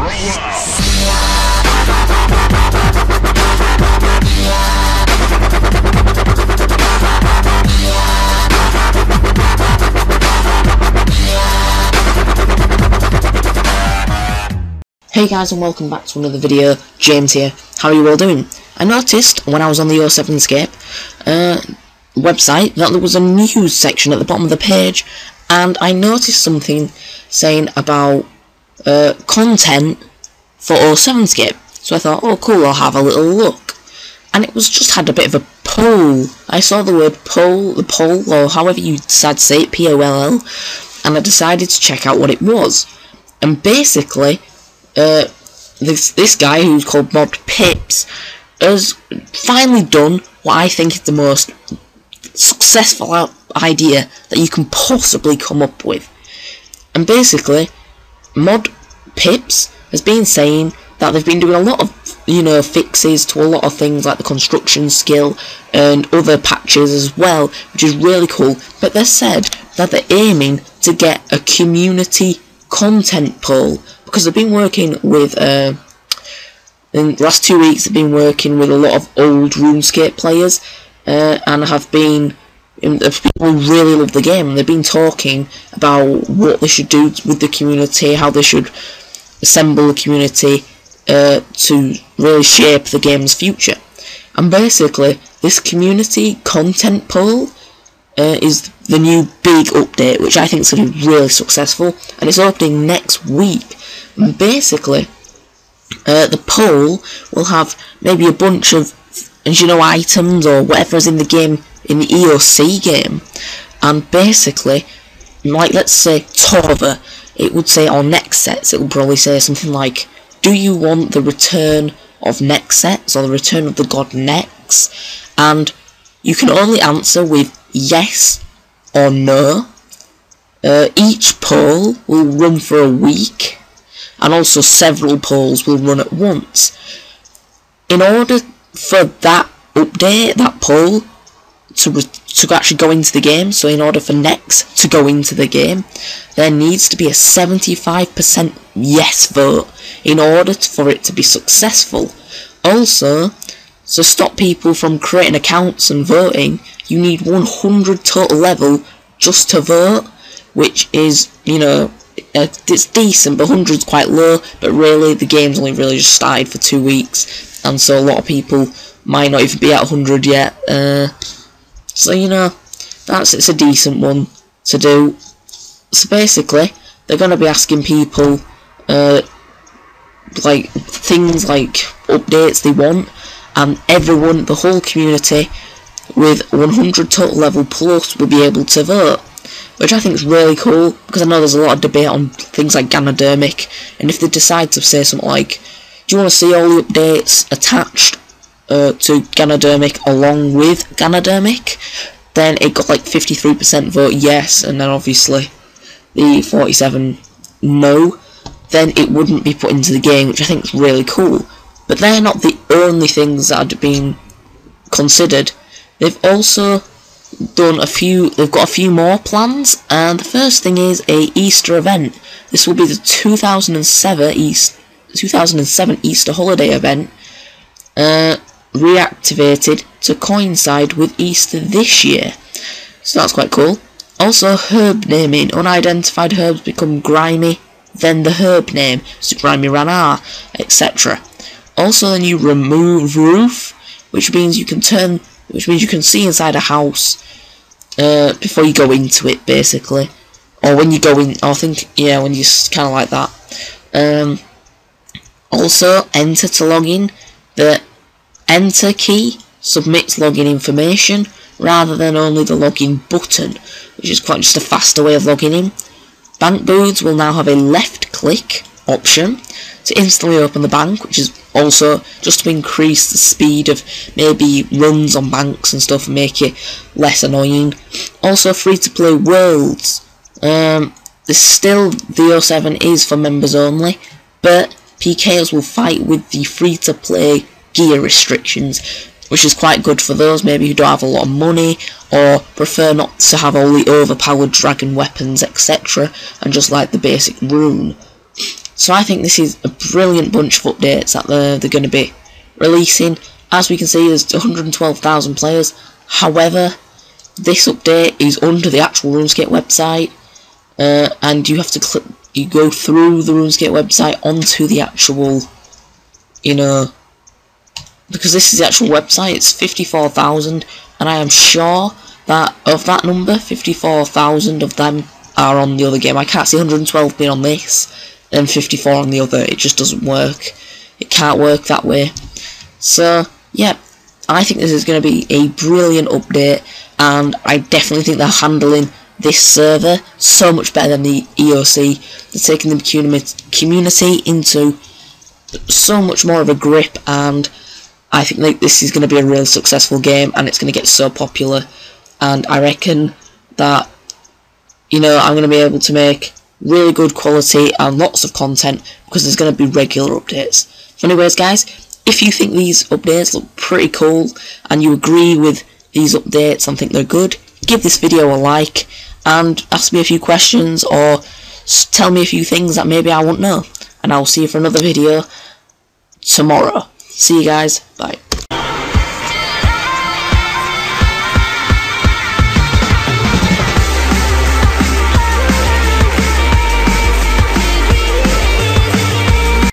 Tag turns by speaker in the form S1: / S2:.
S1: Hey guys, and welcome back to another video. James here. How are you all doing? I noticed when I was on the 07 Scape website that there was a news section at the bottom of the page, and I noticed something saying about content for 07 Scape. So I thought, oh cool, I'll have a little look. And it was just had a bit of a poll. I saw the word poll, the poll, or however you decide to say it, P-O-L-L, and I decided to check out what it was. And basically, this guy who's called Majikfs has finally done what I think is the most successful idea that you can possibly come up with. And basically, Majikfs has been saying that they've been doing a lot of, you know, fixes to a lot of things like the construction skill and other patches as well, which is really cool. But they said that they're aiming to get a community content poll, because they've been working with, in the last 2 weeks, they've been working with a lot of old RuneScape players, and have been, people really love the game, and they've been talking about what they should do with the community, how they should assemble the community, to really shape the game's future. And basically, this community content poll is the new big update, which I think is going to be really successful, and it's opening next week. And basically, the poll will have maybe a bunch of, you know, items or whatever's in the game, in the EOC game, and basically, like let's say Torva, it would say on next sets, it would probably say something like, do you want the return of next sets, or the return of the god Nex? And you can only answer with yes or no. Each poll will run for a week, and also several polls will run at once. In order for that update, that poll, to actually go into the game, so in order for Nex to go into the game, there needs to be a 75% yes vote in order for it to be successful. Also, to stop people from creating accounts and voting, you need 100 total level just to vote, which is, you know, it's decent, but 100's quite low, but really the game's only really just started for 2 weeks, and so a lot of people might not even be at 100 yet, so you know, it's a decent one to do. So basically, they're going to be asking people, like, things like updates they want, and everyone, the whole community, with 100 total level plus will be able to vote, which I think is really cool, because I know there's a lot of debate on things like Ganodermic, and if they decide to say something like, do you want to see all the updates attached to Ganodermic along with Ganodermic, then it got like 53% vote yes, and then obviously the 47 no, then it wouldn't be put into the game, which I think is really cool. But they're not the only things that had been considered. They've also done they've got a few more plans, and the first thing is a Easter event. This will be the 2007 Easter holiday event, reactivated to coincide with Easter this year. So that's quite cool. Also, herb naming. Unidentified herbs become grimy, then the herb name, so grimy ranar, etc. Also, the new remove roof, which means you can see inside a house before you go into it, basically, or when you go in. I think, yeah, when you kind of like that. Also, enter to log in. The enter key submits login information rather than only the login button, which is quite just a faster way of logging in. Bank booths will now have a left click option to instantly open the bank, which is also just to increase the speed of maybe runs on banks and stuff and make it less annoying. Also, free to play worlds. There's still the 07 is for members only, but PKers will fight with the free to play gear restrictions, which is quite good for those maybe who don't have a lot of money or prefer not to have all the overpowered dragon weapons, etc., and just like the basic rune. So I think this is a brilliant bunch of updates that they're going to be releasing. As we can see, there's 112,000 players. However, this update is under the actual RuneScape website, and you have to you go through the RuneScape website onto the actual, you know, because this is the actual website. It's 54,000, and I am sure that of that number, 54,000 of them are on the other game. I can't see 112 being on this and 54 on the other. It just doesn't work. It can't work that way. So yeah, I think this is going to be a brilliant update, and I definitely think they're handling this server so much better than the EOC. They're taking the community into so much more of a grip, and I think like this is going to be a real successful game, and it's going to get so popular. And I reckon that, you know, I'm going to be able to make really good quality and lots of content because there's going to be regular updates. So anyways guys, if you think these updates look pretty cool and you agree with these updates and think they're good, give this video a like and ask me a few questions or tell me a few things that maybe I won't know. And I'll see you for another video tomorrow. See you guys, bye.